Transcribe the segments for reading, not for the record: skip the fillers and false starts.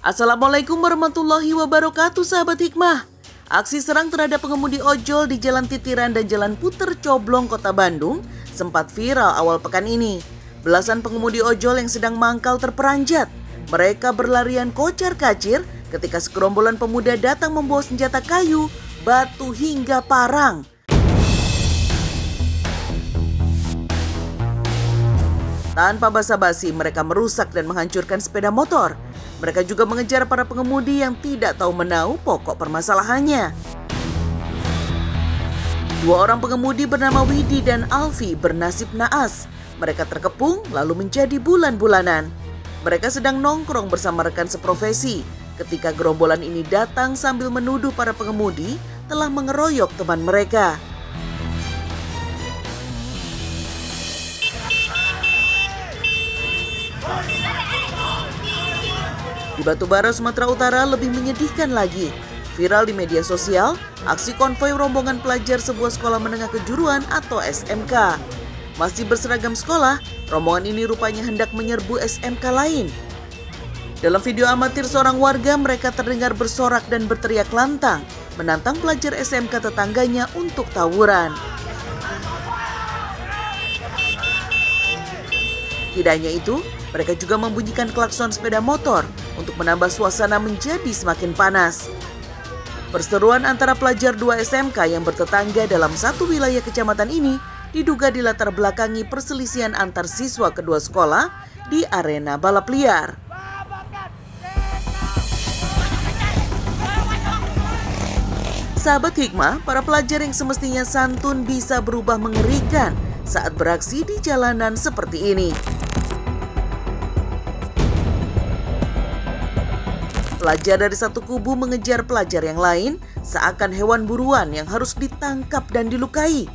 Assalamualaikum warahmatullahi wabarakatuh, sahabat hikmah. Aksi serang terhadap pengemudi ojol di Jalan Titiran dan Jalan Puter Coblong, Kota Bandung sempat viral awal pekan ini. Belasan pengemudi ojol yang sedang mangkal terperanjat. Mereka berlarian kocar-kacir ketika segerombolan pemuda datang membawa senjata kayu, batu hingga parang. Tanpa basa-basi, mereka merusak dan menghancurkan sepeda motor. Mereka juga mengejar para pengemudi yang tidak tahu menau pokok permasalahannya. Dua orang pengemudi bernama Widi dan Alfi bernasib naas. Mereka terkepung lalu menjadi bulan-bulanan. Mereka sedang nongkrong bersama rekan seprofesi ketika gerombolan ini datang sambil menuduh para pengemudi telah mengeroyok teman mereka. Di Batubara, Sumatera Utara lebih menyedihkan lagi. Viral di media sosial, aksi konvoi rombongan pelajar sebuah sekolah menengah kejuruan atau SMK. Masih berseragam sekolah, rombongan ini rupanya hendak menyerbu SMK lain. Dalam video amatir seorang warga, mereka terdengar bersorak dan berteriak lantang, menantang pelajar SMK tetangganya untuk tawuran. Tidak hanya itu, mereka juga membunyikan klakson sepeda motor untuk menambah suasana menjadi semakin panas. Perseteruan antara pelajar dua SMK yang bertetangga dalam satu wilayah kecamatan ini diduga dilatar belakangi perselisihan antar siswa kedua sekolah di arena balap liar. Sahabat hikmah, para pelajar yang semestinya santun bisa berubah mengerikan saat beraksi di jalanan seperti ini. Pelajar dari satu kubu mengejar pelajar yang lain seakan hewan buruan yang harus ditangkap dan dilukai.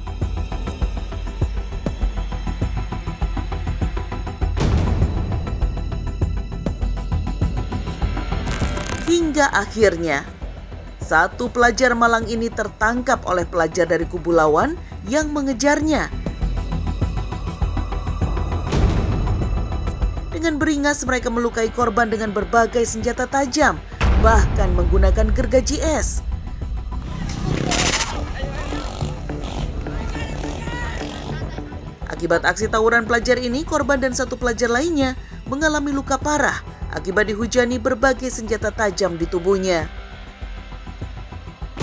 Hingga akhirnya, satu pelajar malang ini tertangkap oleh pelajar dari kubu lawan yang mengejarnya. Dengan beringas mereka melukai korban dengan berbagai senjata tajam, bahkan menggunakan gergaji es. Akibat aksi tawuran pelajar ini, korban dan satu pelajar lainnya mengalami luka parah akibat dihujani berbagai senjata tajam di tubuhnya.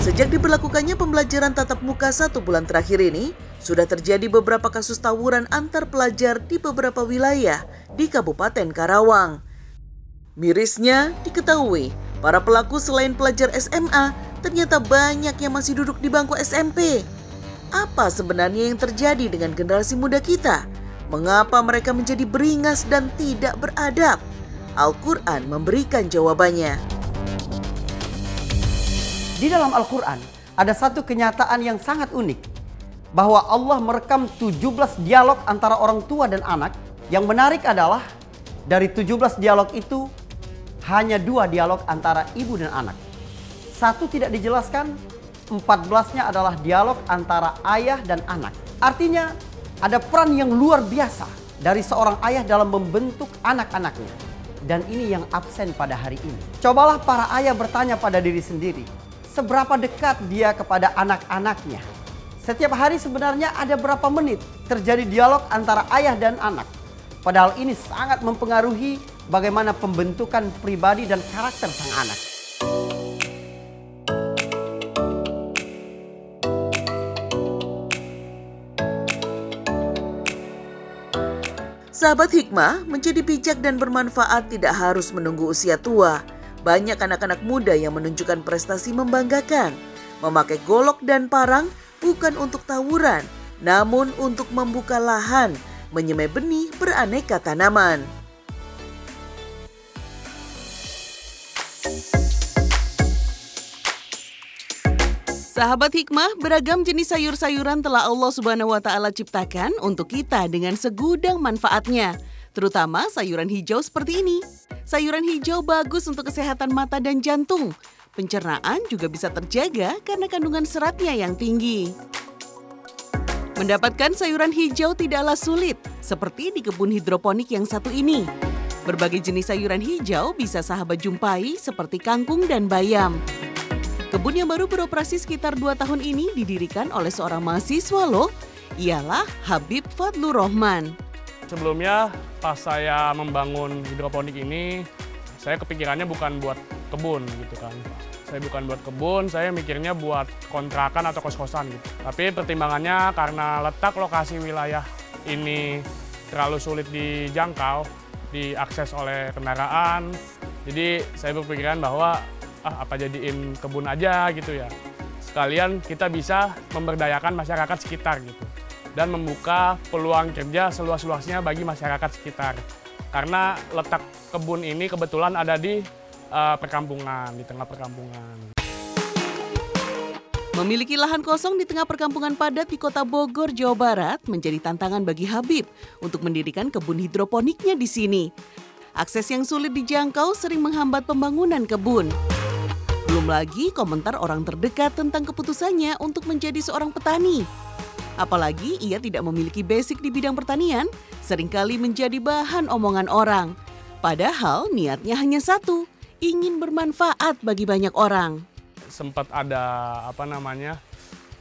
Sejak diberlakukannya pembelajaran tatap muka 1 bulan terakhir ini, sudah terjadi beberapa kasus tawuran antar pelajar di beberapa wilayah di Kabupaten Karawang. Mirisnya diketahui, para pelaku selain pelajar SMA, ternyata banyak yang masih duduk di bangku SMP. Apa sebenarnya yang terjadi dengan generasi muda kita? Mengapa mereka menjadi beringas dan tidak beradab? Al-Quran memberikan jawabannya. Di dalam Al-Quran ada satu kenyataan yang sangat unik, bahwa Allah merekam 17 dialog antara orang tua dan anak. Yang menarik adalah dari 17 dialog itu hanya 2 dialog antara ibu dan anak. 1 tidak dijelaskan, 14-nya adalah dialog antara ayah dan anak. Artinya ada peran yang luar biasa dari seorang ayah dalam membentuk anak-anaknya. Dan ini yang absen pada hari ini. Cobalah para ayah bertanya pada diri sendiri, seberapa dekat dia kepada anak-anaknya? Setiap hari sebenarnya ada berapa menit terjadi dialog antara ayah dan anak. Padahal ini sangat mempengaruhi bagaimana pembentukan pribadi dan karakter sang anak. Sahabat hikmah, menjadi bijak dan bermanfaat tidak harus menunggu usia tua. Banyak anak-anak muda yang menunjukkan prestasi membanggakan. Memakai golok dan parang bukan untuk tawuran, namun untuk membuka lahan, menyemai benih beraneka tanaman. Sahabat hikmah, beragam jenis sayur-sayuran telah Allah Subhanahu wa Ta'ala ciptakan untuk kita dengan segudang manfaatnya, terutama sayuran hijau seperti ini. Sayuran hijau bagus untuk kesehatan mata dan jantung. Pencernaan juga bisa terjaga karena kandungan seratnya yang tinggi. Mendapatkan sayuran hijau tidaklah sulit, seperti di kebun hidroponik yang satu ini. Berbagai jenis sayuran hijau bisa sahabat jumpai seperti kangkung dan bayam. Kebun yang baru beroperasi sekitar 2 tahun ini didirikan oleh seorang mahasiswa loh. Ialah Habib Fadlur Rahman. Sebelumnya pas saya membangun hidroponik ini, saya kepikirannya bukan buat kebun gitu kan. Saya bukan buat kebun, saya mikirnya buat kontrakan atau kos-kosan gitu. Tapi pertimbangannya karena letak lokasi wilayah ini terlalu sulit dijangkau, diakses oleh kendaraan. Jadi saya berpikiran bahwa apa jadiin kebun aja gitu ya. Sekalian kita bisa memberdayakan masyarakat sekitar gitu. Dan membuka peluang kerja seluas-luasnya bagi masyarakat sekitar. Karena letak kebun ini kebetulan ada di perkampungan, di tengah perkampungan. Memiliki lahan kosong di tengah perkampungan padat di Kota Bogor, Jawa Barat menjadi tantangan bagi Habib untuk mendirikan kebun hidroponiknya di sini. Akses yang sulit dijangkau sering menghambat pembangunan kebun. Belum lagi komentar orang terdekat tentang keputusannya untuk menjadi seorang petani. Apalagi ia tidak memiliki basic di bidang pertanian, seringkali menjadi bahan omongan orang. Padahal niatnya hanya satu, ingin bermanfaat bagi banyak orang. Sempat ada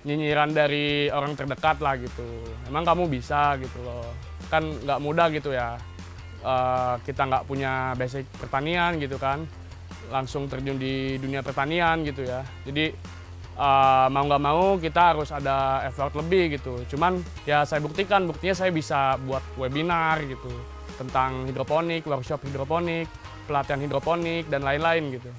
nyinyiran dari orang terdekat lah gitu. Emang kamu bisa gitu loh. Kan nggak mudah gitu ya. Kita nggak punya basic pertanian gitu kan. Langsung terjun di dunia pertanian gitu ya. Jadi mau nggak mau kita harus ada effort lebih gitu. Cuman ya saya buktinya saya bisa buat webinar gitu. Tentang hidroponik, workshop hidroponik, pelatihan hidroponik, dan lain-lain gitu.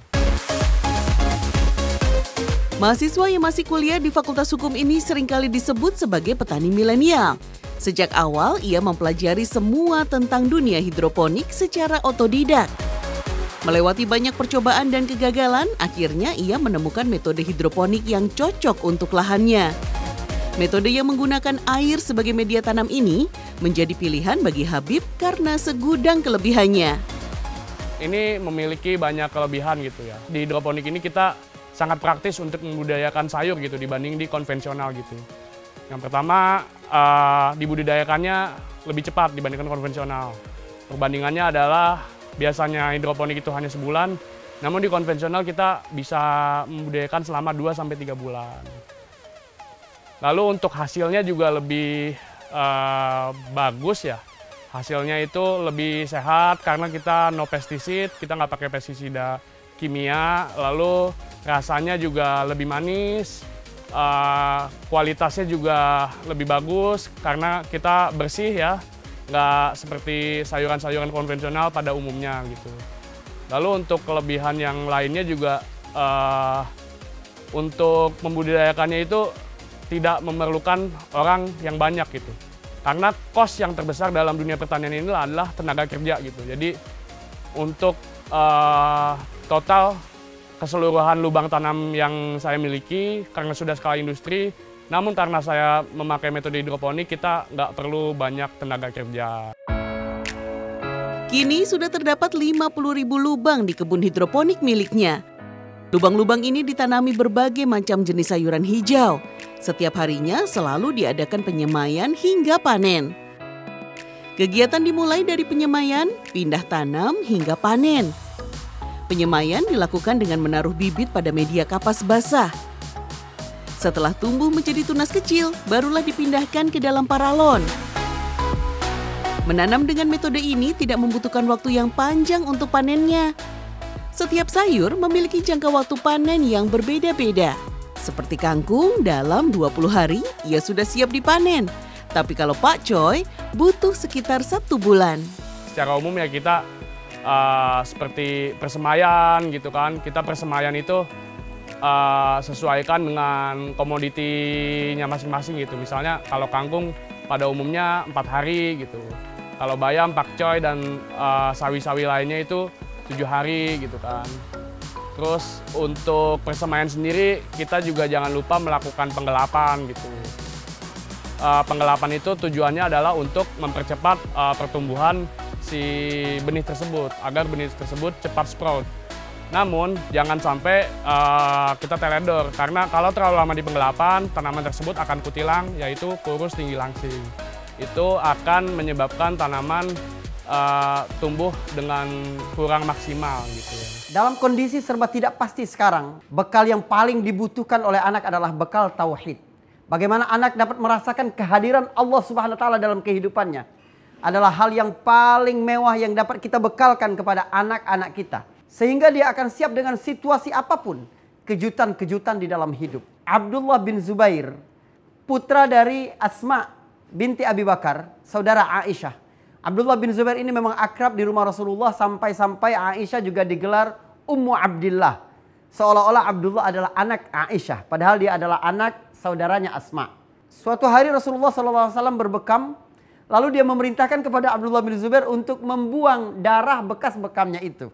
Mahasiswa yang masih kuliah di Fakultas Hukum ini seringkali disebut sebagai petani milenial. Sejak awal ia mempelajari semua tentang dunia hidroponik secara otodidak. Melewati banyak percobaan dan kegagalan, akhirnya ia menemukan metode hidroponik yang cocok untuk lahannya. Metode yang menggunakan air sebagai media tanam ini menjadi pilihan bagi Habib karena segudang kelebihannya. Ini memiliki banyak kelebihan gitu ya. Di hidroponik ini kita sangat praktis untuk membudidayakan sayur gitu dibanding di konvensional gitu. Yang pertama, dibudidayakannya lebih cepat dibandingkan konvensional. Perbandingannya adalah biasanya hidroponik itu hanya sebulan, namun di konvensional kita bisa membudidayakan selama 2-3 bulan. Lalu untuk hasilnya juga lebih bagus ya. Hasilnya itu lebih sehat karena kita no pesticide, kita nggak pakai pestisida kimia, lalu rasanya juga lebih manis, kualitasnya juga lebih bagus karena kita bersih ya, nggak seperti sayuran-sayuran konvensional pada umumnya gitu. Lalu untuk kelebihan yang lainnya juga untuk membudidayakannya itu tidak memerlukan orang yang banyak gitu. Karena kos yang terbesar dalam dunia pertanian ini adalah tenaga kerja gitu. Jadi untuk total keseluruhan lubang tanam yang saya miliki karena sudah skala industri, namun karena saya memakai metode hidroponik kita nggak perlu banyak tenaga kerja. Kini sudah terdapat 50.000 lubang di kebun hidroponik miliknya. Lubang-lubang ini ditanami berbagai macam jenis sayuran hijau. Setiap harinya selalu diadakan penyemaian hingga panen. Kegiatan dimulai dari penyemaian, pindah tanam hingga panen. Penyemaian dilakukan dengan menaruh bibit pada media kapas basah. Setelah tumbuh menjadi tunas kecil, barulah dipindahkan ke dalam paralon. Menanam dengan metode ini tidak membutuhkan waktu yang panjang untuk panennya. Setiap sayur memiliki jangka waktu panen yang berbeda-beda. Seperti kangkung, dalam 20 hari ia sudah siap dipanen. Tapi kalau pakcoy, butuh sekitar 1 bulan. Secara umum ya kita seperti persemaian gitu kan. Kita persemaian itu sesuaikan dengan komoditinya masing-masing gitu. Misalnya kalau kangkung pada umumnya 4 hari gitu. Kalau bayam, pakcoy, dan sawi-sawi lainnya itu 7 hari gitu kan. Terus untuk persemaian sendiri kita juga jangan lupa melakukan penggelapan gitu. Penggelapan itu tujuannya adalah untuk mempercepat pertumbuhan si benih tersebut agar benih tersebut cepat sprout. Namun jangan sampai kita teledor karena kalau terlalu lama di penggelapan tanaman tersebut akan kutilang, yaitu kurus tinggi langsing. Itu akan menyebabkan tanaman tumbuh dengan kurang maksimal gitu ya. Dalam kondisi serba tidak pasti sekarang, bekal yang paling dibutuhkan oleh anak adalah bekal tauhid. Bagaimana anak dapat merasakan kehadiran Allah Subhanahu wa taala dalam kehidupannya adalah hal yang paling mewah yang dapat kita bekalkan kepada anak-anak kita. Sehingga dia akan siap dengan situasi apapun, kejutan-kejutan di dalam hidup. Abdullah bin Zubair, putra dari Asma binti Abi Bakar, saudara Aisyah. Abdullah bin Zubair ini memang akrab di rumah Rasulullah sampai-sampai Aisyah juga digelar Ummu Abdillah. Seolah-olah Abdullah adalah anak Aisyah, padahal dia adalah anak saudaranya Asma. Suatu hari Rasulullah SAW berbekam, lalu dia memerintahkan kepada Abdullah bin Zubair untuk membuang darah bekas bekamnya itu.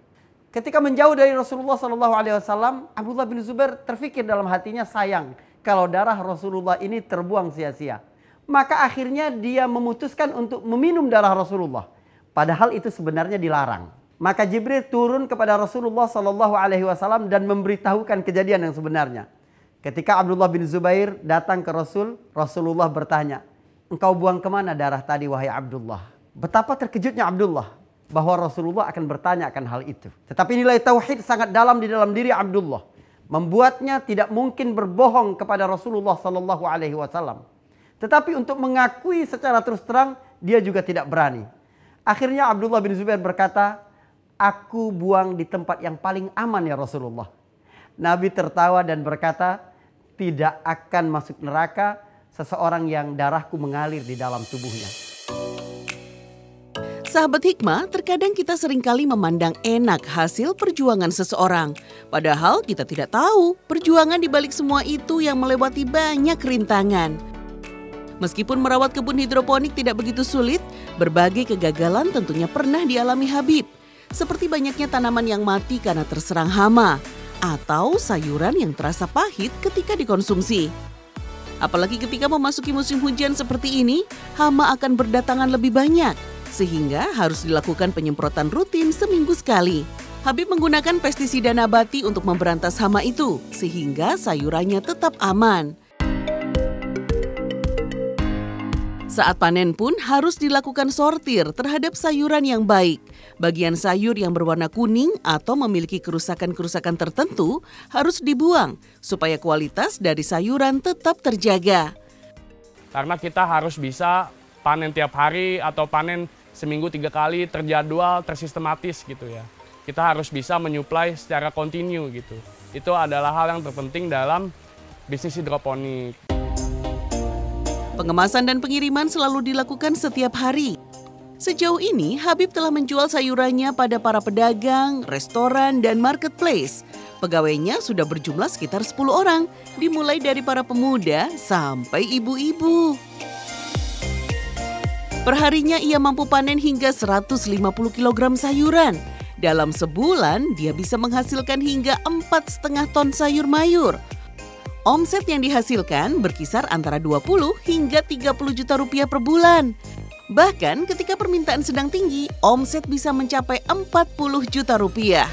Ketika menjauh dari Rasulullah SAW, Abdullah bin Zubair terfikir dalam hatinya, sayang kalau darah Rasulullah ini terbuang sia-sia. Maka akhirnya dia memutuskan untuk meminum darah Rasulullah. Padahal itu sebenarnya dilarang. Maka Jibril turun kepada Rasulullah SAW dan memberitahukan kejadian yang sebenarnya. Ketika Abdullah bin Zubair datang ke Rasulullah bertanya, engkau buang kemana darah tadi wahai Abdullah? Betapa terkejutnya Abdullah bahwa Rasulullah akan bertanya akan hal itu. Tetapi nilai tauhid sangat dalam di dalam diri Abdullah, membuatnya tidak mungkin berbohong kepada Rasulullah SAW. Tetapi untuk mengakui secara terus terang, dia juga tidak berani. Akhirnya Abdullah bin Zubair berkata, aku buang di tempat yang paling aman ya Rasulullah. Nabi tertawa dan berkata, tidak akan masuk neraka seseorang yang darahku mengalir di dalam tubuhnya. Sahabat hikmah, terkadang kita seringkali memandang enak hasil perjuangan seseorang. Padahal kita tidak tahu perjuangan di balik semua itu yang melewati banyak rintangan. Meskipun merawat kebun hidroponik tidak begitu sulit, berbagai kegagalan tentunya pernah dialami Habib. Seperti banyaknya tanaman yang mati karena terserang hama, atau sayuran yang terasa pahit ketika dikonsumsi. Apalagi ketika memasuki musim hujan seperti ini, hama akan berdatangan lebih banyak, sehingga harus dilakukan penyemprotan rutin seminggu sekali. Habib menggunakan pestisida nabati untuk memberantas hama itu, sehingga sayurannya tetap aman. Saat panen pun harus dilakukan sortir terhadap sayuran yang baik. Bagian sayur yang berwarna kuning atau memiliki kerusakan-kerusakan tertentu harus dibuang supaya kualitas dari sayuran tetap terjaga. Karena kita harus bisa panen tiap hari atau panen seminggu 3 kali, terjadwal, tersistematis gitu ya. Kita harus bisa menyuplai secara kontinu gitu. Itu adalah hal yang terpenting dalam bisnis hidroponik. Pengemasan dan pengiriman selalu dilakukan setiap hari. Sejauh ini, Habib telah menjual sayurannya pada para pedagang, restoran, dan marketplace. Pegawainya sudah berjumlah sekitar 10 orang, dimulai dari para pemuda sampai ibu-ibu. Perharinya ia mampu panen hingga 150 kg sayuran. Dalam sebulan, dia bisa menghasilkan hingga 4,5 ton sayur mayur. Omset yang dihasilkan berkisar antara 20 hingga 30 juta rupiah per bulan. Bahkan ketika permintaan sedang tinggi, omset bisa mencapai 40 juta rupiah.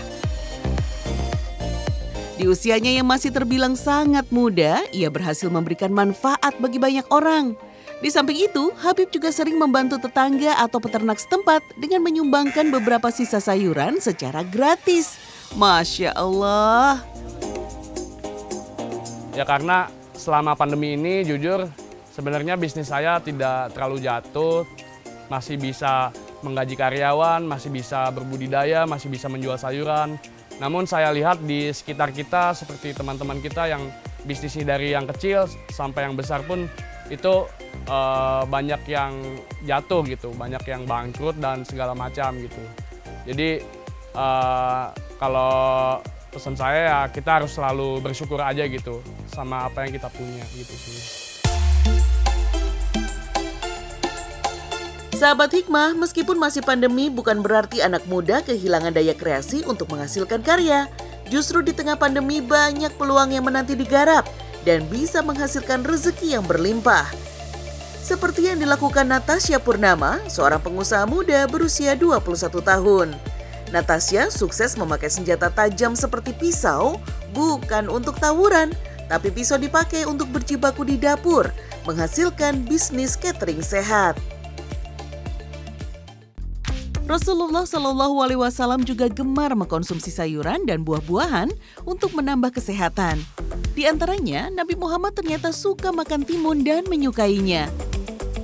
Di usianya yang masih terbilang sangat muda, ia berhasil memberikan manfaat bagi banyak orang. Di samping itu, Habib juga sering membantu tetangga atau peternak setempat dengan menyumbangkan beberapa sisa sayuran secara gratis. Masya Allah. Ya karena selama pandemi ini jujur sebenarnya bisnis saya tidak terlalu jatuh, masih bisa menggaji karyawan, masih bisa berbudidaya, masih bisa menjual sayuran. Namun saya lihat di sekitar kita seperti teman-teman kita yang bisnisnya dari yang kecil sampai yang besar pun itu banyak yang jatuh gitu, banyak yang bangkrut dan segala macam gitu. Jadi kalau pesan saya ya kita harus selalu bersyukur aja gitu sama apa yang kita punya gitu sih. Sahabat hikmah, meskipun masih pandemi bukan berarti anak muda kehilangan daya kreasi untuk menghasilkan karya. Justru di tengah pandemi banyak peluang yang menanti digarap dan bisa menghasilkan rezeki yang berlimpah. Seperti yang dilakukan Natasha Purnama, seorang pengusaha muda berusia 21 tahun. Natasha sukses memakai senjata tajam seperti pisau, bukan untuk tawuran, tapi pisau dipakai untuk berjibaku di dapur, menghasilkan bisnis catering sehat. Rasulullah Shallallahu Alaihi Wasallam juga gemar mengkonsumsi sayuran dan buah-buahan untuk menambah kesehatan. Di antaranya, Nabi Muhammad ternyata suka makan timun dan menyukainya.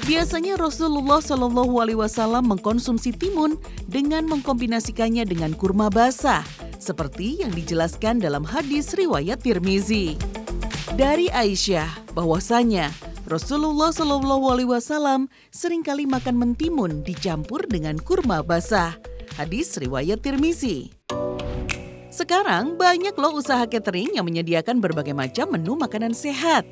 Biasanya Rasulullah Shallallahu Alaihi Wasallam mengkonsumsi timun dengan mengkombinasikannya dengan kurma basah, seperti yang dijelaskan dalam hadis riwayat Tirmizi. Dari Aisyah, bahwasanya Rasulullah Shallallahu Alaihi Wasallam seringkali makan mentimun dicampur dengan kurma basah. Hadis riwayat Tirmizi. Sekarang banyak loh usaha catering yang menyediakan berbagai macam menu makanan sehat.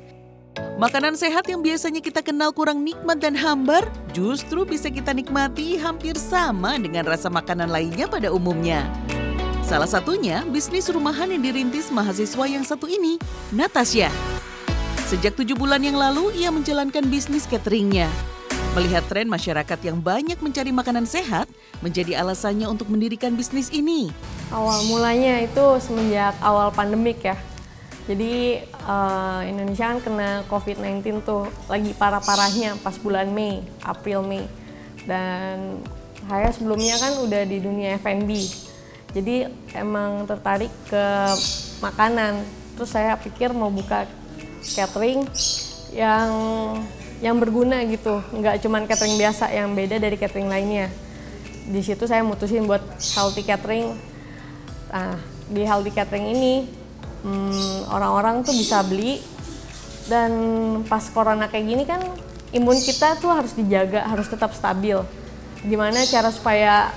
Makanan sehat yang biasanya kita kenal kurang nikmat dan hambar, justru bisa kita nikmati hampir sama dengan rasa makanan lainnya pada umumnya. Salah satunya bisnis rumahan yang dirintis mahasiswa yang satu ini, Natasha. Sejak 7 bulan yang lalu, ia menjalankan bisnis cateringnya. Melihat tren masyarakat yang banyak mencari makanan sehat, menjadi alasannya untuk mendirikan bisnis ini. Awal mulanya itu semenjak awal pandemik ya. Jadi Indonesia kan kena COVID-19 tuh, lagi parah-parahnya pas bulan Mei, April, Mei. Dan saya sebelumnya kan udah di dunia F&B. Jadi emang tertarik ke makanan. Terus saya pikir mau buka catering yang berguna gitu, nggak cuman catering biasa yang beda dari catering lainnya. Di situ saya mutusin buat healthy catering. Nah, di healthy catering ini orang-orang tuh bisa beli, dan pas corona kayak gini kan imun kita tuh harus dijaga, harus tetap stabil. Gimana cara supaya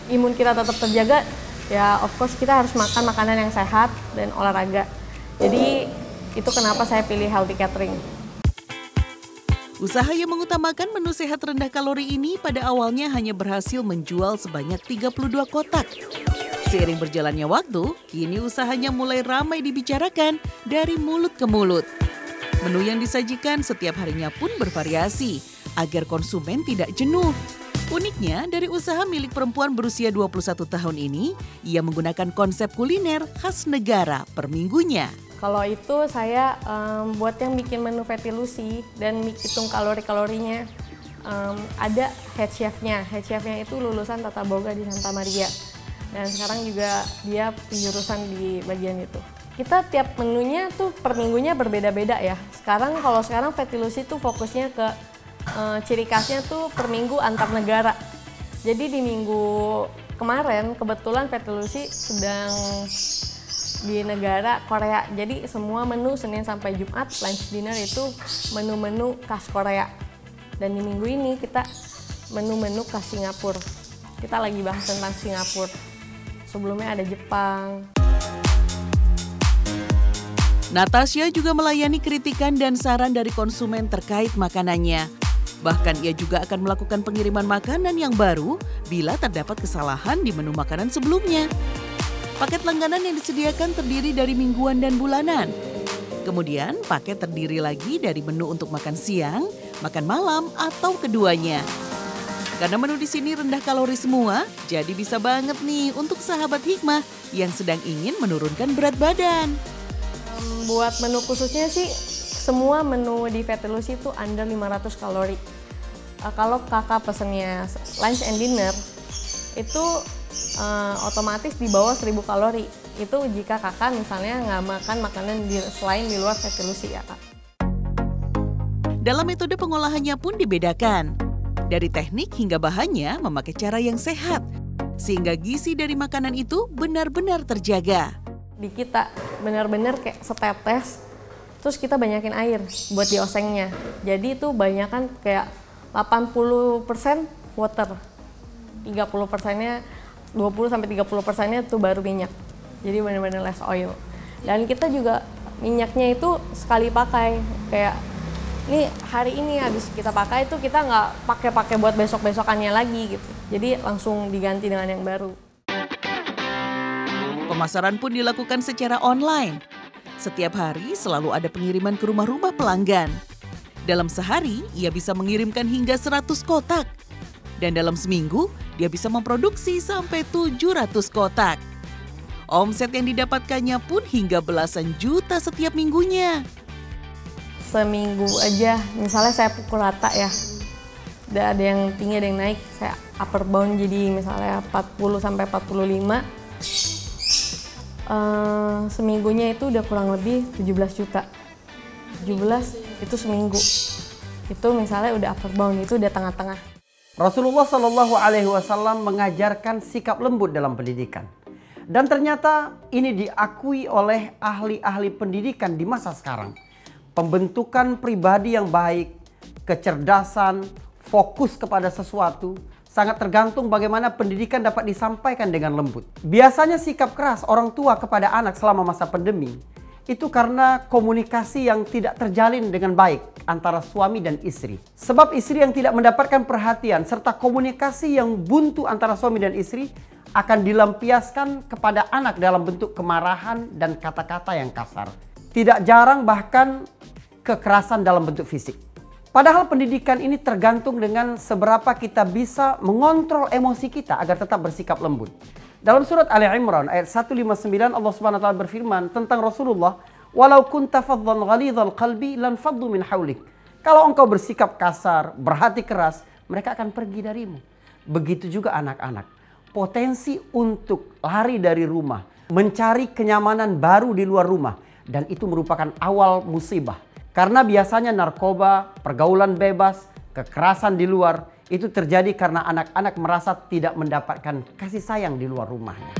imun kita tetap terjaga? Ya of course kita harus makan makanan yang sehat dan olahraga. Jadi itu kenapa saya pilih healthy catering. Usaha yang mengutamakan menu sehat rendah kalori ini pada awalnya hanya berhasil menjual sebanyak 32 kotak. Seiring berjalannya waktu, kini usahanya mulai ramai dibicarakan dari mulut ke mulut. Menu yang disajikan setiap harinya pun bervariasi agar konsumen tidak jenuh. Uniknya, dari usaha milik perempuan berusia 21 tahun ini, ia menggunakan konsep kuliner khas negara per minggunya. Kalau itu saya buat yang bikin menu fetilusi dan hitung kalori-kalorinya, ada head chef-nya. Head chef-nya itu lulusan Tata Boga di Santa Maria. Dan sekarang juga dia penjurusan di bagian itu. Kita tiap menunya tuh per minggunya berbeda-beda ya. Kalau sekarang fetilusi tuh fokusnya ke ciri khasnya tuh per minggu antar negara. Jadi di minggu kemarin kebetulan fetilusi sedang di negara Korea. Jadi semua menu Senin sampai Jumat, lunch dinner itu menu-menu khas Korea. Dan di minggu ini kita menu-menu khas Singapura. Kita lagi bahas tentang Singapura. Sebelumnya ada Jepang. Natasha juga melayani kritikan dan saran dari konsumen terkait makanannya. Bahkan ia juga akan melakukan pengiriman makanan yang baru bila terdapat kesalahan di menu makanan sebelumnya. Paket langganan yang disediakan terdiri dari mingguan dan bulanan. Kemudian paket terdiri lagi dari menu untuk makan siang, makan malam, atau keduanya. Karena menu di sini rendah kalori semua, jadi bisa banget nih untuk sahabat hikmah yang sedang ingin menurunkan berat badan. Buat menu khususnya sih, semua menu di Fetilusi itu under 500 kalori. Kalau kakak pesennya lunch and dinner, itu otomatis di bawah 1000 kalori. Itu jika kakak misalnya nggak makan makanan selain di luar Fetilusi ya kak. Dalam metode pengolahannya pun dibedakan. Dari teknik hingga bahannya memakai cara yang sehat, sehingga gizi dari makanan itu benar-benar terjaga. Di kita benar-benar kayak setetes, terus kita banyakin air buat diosengnya. Jadi itu banyakan kayak 80% water, 30%-nya 20-30%-nya itu baru minyak. Jadi benar-benar less oil. Dan kita juga minyaknya itu sekali pakai, kayak ini hari ini habis kita pakai itu kita nggak pakai buat besok-besokannya lagi gitu. Jadi langsung diganti dengan yang baru. Pemasaran pun dilakukan secara online. Setiap hari selalu ada pengiriman ke rumah-rumah pelanggan. Dalam sehari, ia bisa mengirimkan hingga 100 kotak. Dan dalam seminggu, dia bisa memproduksi sampai 700 kotak. Omset yang didapatkannya pun hingga belasan juta setiap minggunya. Seminggu aja, misalnya saya pukul rata ya, ada yang tinggi, ada yang naik. Saya upper bound jadi misalnya 40 sampai 45. Seminggunya itu udah kurang lebih 17 juta. 17 itu seminggu. Itu misalnya udah upper bound, itu udah tengah-tengah. Rasulullah Shallallahu Alaihi Wasallam mengajarkan sikap lembut dalam pendidikan. Dan ternyata ini diakui oleh ahli-ahli pendidikan di masa sekarang. Pembentukan pribadi yang baik, kecerdasan, fokus kepada sesuatu, sangat tergantung bagaimana pendidikan dapat disampaikan dengan lembut. Biasanya sikap keras orang tua kepada anak selama masa pandemi itu karena komunikasi yang tidak terjalin dengan baik antara suami dan istri. Sebab istri yang tidak mendapatkan perhatian serta komunikasi yang buntu antara suami dan istri akan dilampiaskan kepada anak dalam bentuk kemarahan dan kata-kata yang kasar. Tidak jarang bahkan kekerasan dalam bentuk fisik. Padahal pendidikan ini tergantung dengan seberapa kita bisa mengontrol emosi kita agar tetap bersikap lembut. Dalam surat Ali Imran ayat 159 Allah Subhanahu wa taala berfirman tentang Rasulullah, "Walau kunta faddan ghalidhal qalbi lan faddu min haulik." Kalau engkau bersikap kasar, berhati keras, mereka akan pergi darimu. Begitu juga anak-anak. Potensi untuk lari dari rumah, mencari kenyamanan baru di luar rumah, dan itu merupakan awal musibah. Karena biasanya narkoba, pergaulan bebas, kekerasan di luar itu terjadi karena anak-anak merasa tidak mendapatkan kasih sayang di luar rumahnya.